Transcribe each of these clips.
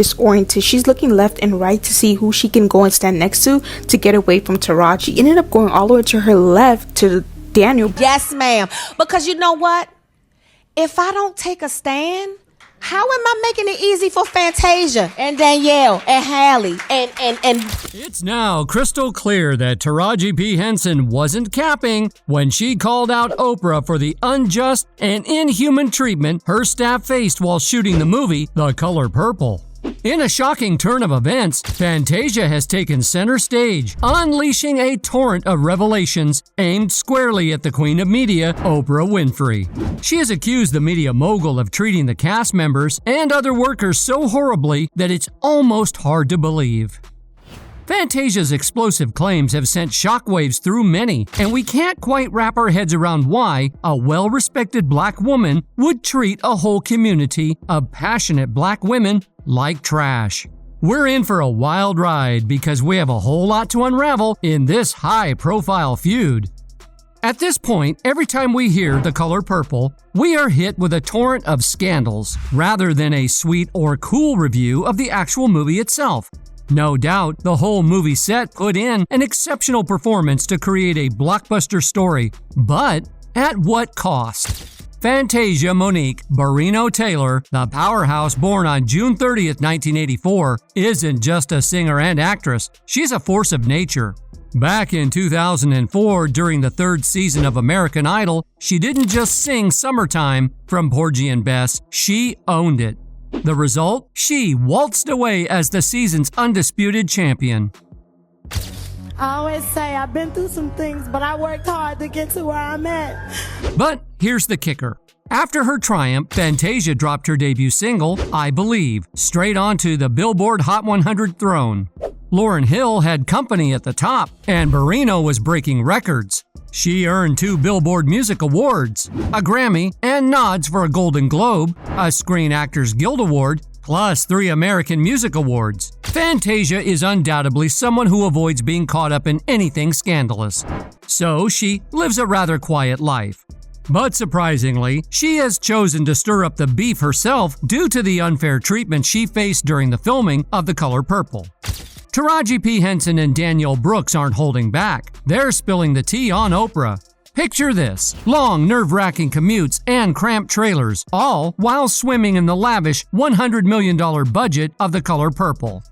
disoriented. She's looking left and right to see who she can go and stand next to get away from Taraji. She ended up going all the way to her left to Daniel. Yes, ma'am. Because you know what? If I don't take a stand, how am I making it easy for Fantasia and Danielle and Hallie and It's now crystal clear that Taraji P Henson wasn't capping when she called out Oprah for the unjust and inhuman treatment her staff faced while shooting the movie The Color Purple. In a shocking turn of events, Fantasia has taken center stage, unleashing a torrent of revelations aimed squarely at the queen of media, Oprah Winfrey. She has accused the media mogul of treating the cast members and other workers so horribly that it's almost hard to believe. Fantasia's explosive claims have sent shockwaves through many, and we can't quite wrap our heads around why a well-respected black woman would treat a whole community of passionate black women like trash. We're in for a wild ride because we have a whole lot to unravel in this high-profile feud. At this point, every time we hear The Color Purple, we are hit with a torrent of scandals rather than a sweet or cool review of the actual movie itself. No doubt, the whole movie set put in an exceptional performance to create a blockbuster story, but at what cost? Fantasia Monique Barrino Taylor, the powerhouse born on June 30th, 1984, isn't just a singer and actress, she's a force of nature. Back in 2004, during the third season of American Idol, she didn't just sing Summertime from Porgy and Bess, she owned it. The result? She waltzed away as the season's undisputed champion. I always say I've been through some things, but I worked hard to get to where I'm at. But here's the kicker. After her triumph, Fantasia dropped her debut single, I Believe, straight onto the Billboard Hot 100 throne. Lauryn Hill had company at the top, and Barrino was breaking records. She earned 2 Billboard Music Awards, a Grammy, and nods for a Golden Globe, a Screen Actors Guild Award, plus 3 American Music Awards. Fantasia is undoubtedly someone who avoids being caught up in anything scandalous. So she lives a rather quiet life. But surprisingly, she has chosen to stir up the beef herself due to the unfair treatment she faced during the filming of The Color Purple. Taraji P Henson and Danielle Brooks aren't holding back. They're spilling the tea on Oprah. Picture this: long, nerve-wracking commutes and cramped trailers, all while swimming in the lavish $100 million budget of The Color Purple.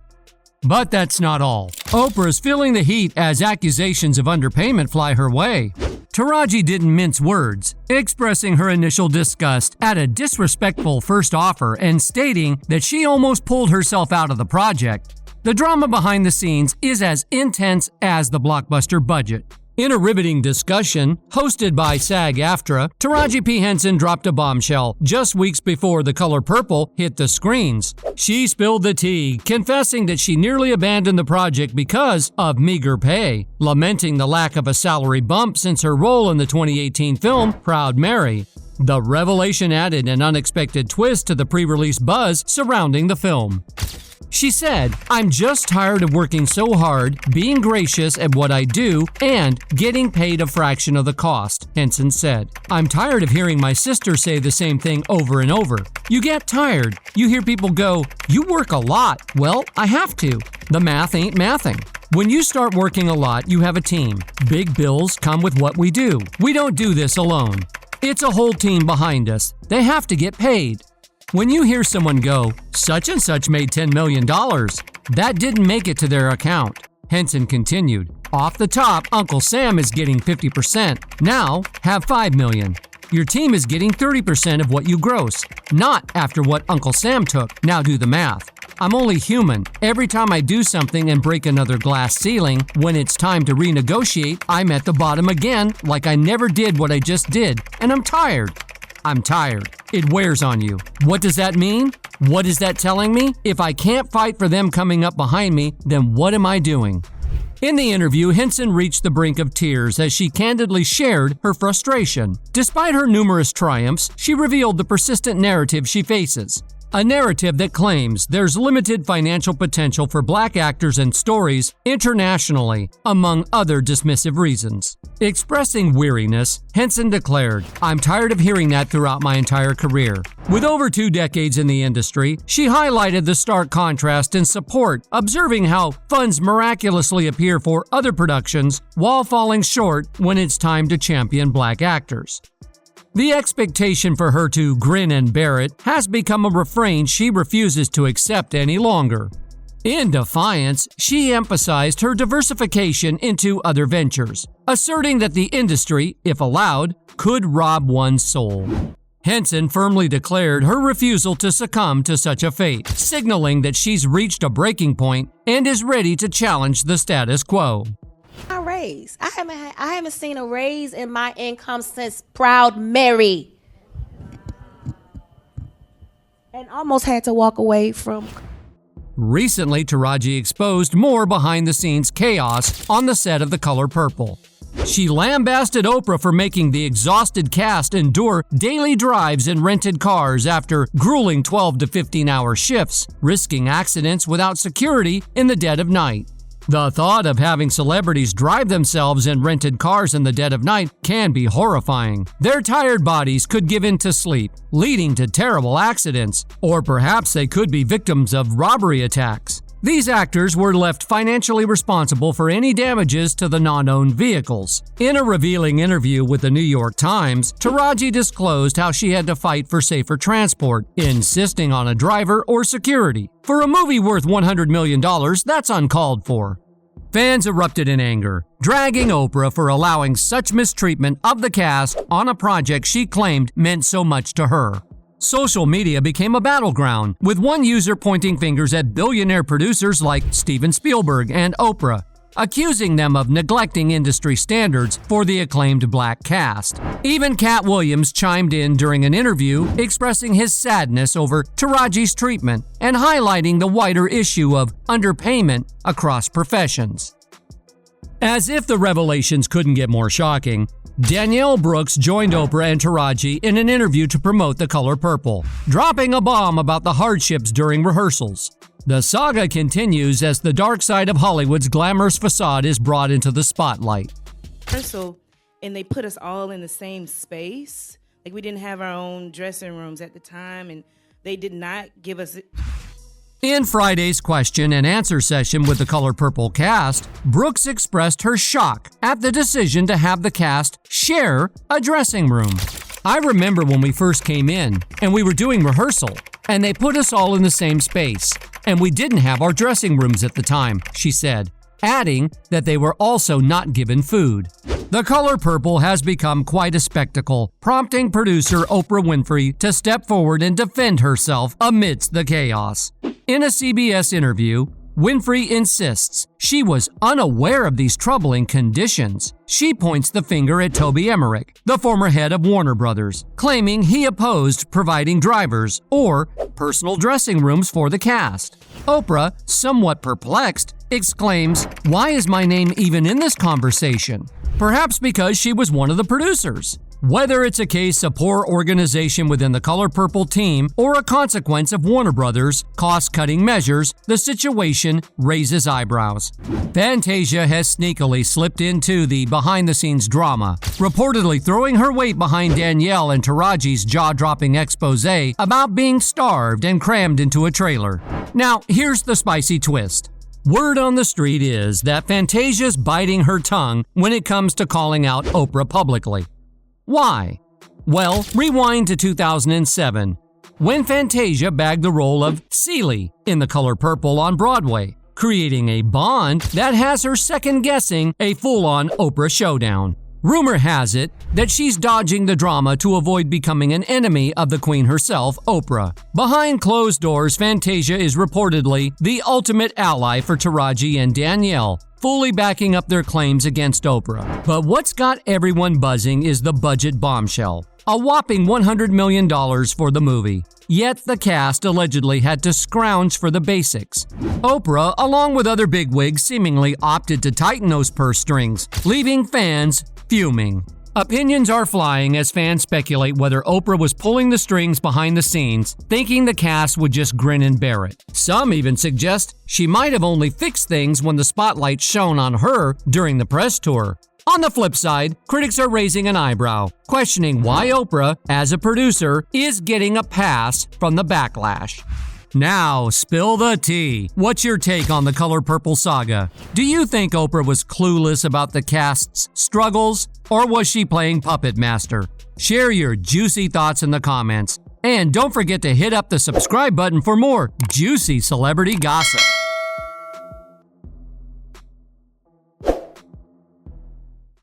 But that's not all. Oprah's feeling the heat as accusations of underpayment fly her way. Taraji didn't mince words, expressing her initial disgust at a disrespectful first offer and stating that she almost pulled herself out of the project. The drama behind the scenes is as intense as the blockbuster budget. In a riveting discussion hosted by SAG-AFTRA, Taraji P Henson dropped a bombshell just weeks before The Color Purple hit the screens. She spilled the tea, confessing that she nearly abandoned the project because of meager pay, lamenting the lack of a salary bump since her role in the 2018 film Proud Mary. The revelation added an unexpected twist to the pre-release buzz surrounding the film. She said, "I'm just tired of working so hard, being gracious at what I do, and getting paid a fraction of the cost," Henson said. "I'm tired of hearing my sister say the same thing over and over. You get tired. You hear people go, 'You work a lot.' Well, I have to. The math ain't mathing. When you start working a lot, you have a team. Big bills come with what we do. We don't do this alone. It's a whole team behind us. They have to get paid. When you hear someone go, 'Such and such made $10 million, that didn't make it to their account,'" Henson continued. "Off the top, Uncle Sam is getting 50%. Now, have $5 million. Your team is getting 30% of what you gross, not after what Uncle Sam took. Now do the math. I'm only human. Every time I do something and break another glass ceiling, when it's time to renegotiate, I'm at the bottom again like I never did what I just did, and I'm tired. I'm tired. It wears on you. What does that mean? What is that telling me? If I can't fight for them coming up behind me, then what am I doing?" In the interview, Henson reached the brink of tears as she candidly shared her frustration. Despite her numerous triumphs, she revealed the persistent narrative she faces. a narrative that claims there's limited financial potential for black actors and stories internationally, among other dismissive reasons. Expressing weariness, Henson declared, "I'm tired of hearing that throughout my entire career." With over 2 decades in the industry, she highlighted the stark contrast in support, observing how funds miraculously appear for other productions while falling short when it's time to champion black actors. The expectation for her to grin and bear it has become a refrain she refuses to accept any longer. In defiance, she emphasized her diversification into other ventures, asserting that the industry, if allowed, could rob one's soul. Henson firmly declared her refusal to succumb to such a fate, signaling that she's reached a breaking point and is ready to challenge the status quo. My raise. I haven't seen a raise in my income since Proud Mary. And almost had to walk away from. Recently, Taraji exposed more behind-the-scenes chaos on the set of The Color Purple. She lambasted Oprah for making the exhausted cast endure daily drives in rented cars after grueling 12 to 15-hour shifts, risking accidents without security in the dead of night. The thought of having celebrities drive themselves in rented cars in the dead of night can be horrifying. Their tired bodies could give in to sleep, leading to terrible accidents, or perhaps they could be victims of robbery attacks. These actors were left financially responsible for any damages to the non-owned vehicles. In a revealing interview with the New York Times, Taraji disclosed how she had to fight for safer transport, insisting on a driver or security. For a movie worth $100 million, that's uncalled for. Fans erupted in anger, dragging Oprah for allowing such mistreatment of the cast on a project she claimed meant so much to her. Social media became a battleground, with one user pointing fingers at billionaire producers like Steven Spielberg and Oprah, accusing them of neglecting industry standards for the acclaimed black cast. Even Cat Williams chimed in during an interview, expressing his sadness over Taraji's treatment and highlighting the wider issue of underpayment across professions. As if the revelations couldn't get more shocking, Danielle Brooks joined Oprah and Taraji in an interview to promote The Color Purple, dropping a bomb about the hardships during rehearsals. The saga continues as the dark side of Hollywood's glamorous facade is brought into the spotlight. And they put us all in the same space. Like, we didn't have our own dressing rooms at the time, and they did not give us... In Friday's question and answer session with the Color Purple cast, Brooks expressed her shock at the decision to have the cast share a dressing room. "I remember when we first came in and we were doing rehearsal and they put us all in the same space and we didn't have our dressing rooms at the time," she said, adding that they were also not given food. The Color Purple has become quite a spectacle, prompting producer Oprah Winfrey to step forward and defend herself amidst the chaos. In a CBS interview, Winfrey insists she was unaware of these troubling conditions. She points the finger at Toby Emmerich, the former head of Warner Brothers, claiming he opposed providing drivers or personal dressing rooms for the cast. Oprah, somewhat perplexed, exclaims, "Why is my name even in this conversation?" Perhaps because she was one of the producers. Whether it's a case of poor organization within the Color Purple team or a consequence of Warner Brothers' cost-cutting measures, the situation raises eyebrows. Fantasia has sneakily slipped into the behind-the-scenes drama, reportedly throwing her weight behind Danielle and Taraji's jaw-dropping expose about being starved and crammed into a trailer. Now, here's the spicy twist. Word on the street is that Fantasia's biting her tongue when it comes to calling out Oprah publicly. Why? Well, rewind to 2007, when Fantasia bagged the role of Celie in The Color Purple on Broadway, creating a bond that has her second-guessing a full-on Oprah showdown. Rumor has it that she's dodging the drama to avoid becoming an enemy of the Queen herself, Oprah. Behind closed doors, Fantasia is reportedly the ultimate ally for Taraji and Danielle, fully backing up their claims against Oprah. But what's got everyone buzzing is the budget bombshell, a whopping $100 million for the movie. Yet the cast allegedly had to scrounge for the basics. Oprah, along with other bigwigs, seemingly opted to tighten those purse strings, leaving fans fuming. Opinions are flying as fans speculate whether Oprah was pulling the strings behind the scenes, thinking the cast would just grin and bear it. Some even suggest she might have only fixed things when the spotlight shone on her during the press tour. On the flip side, critics are raising an eyebrow, questioning why Oprah, as a producer, is getting a pass from the backlash. Now, spill the tea. What's your take on the Color Purple saga? Do you think Oprah was clueless about the cast's struggles, or was she playing puppet master? Share your juicy thoughts in the comments. And don't forget to hit up the subscribe button for more juicy celebrity gossip.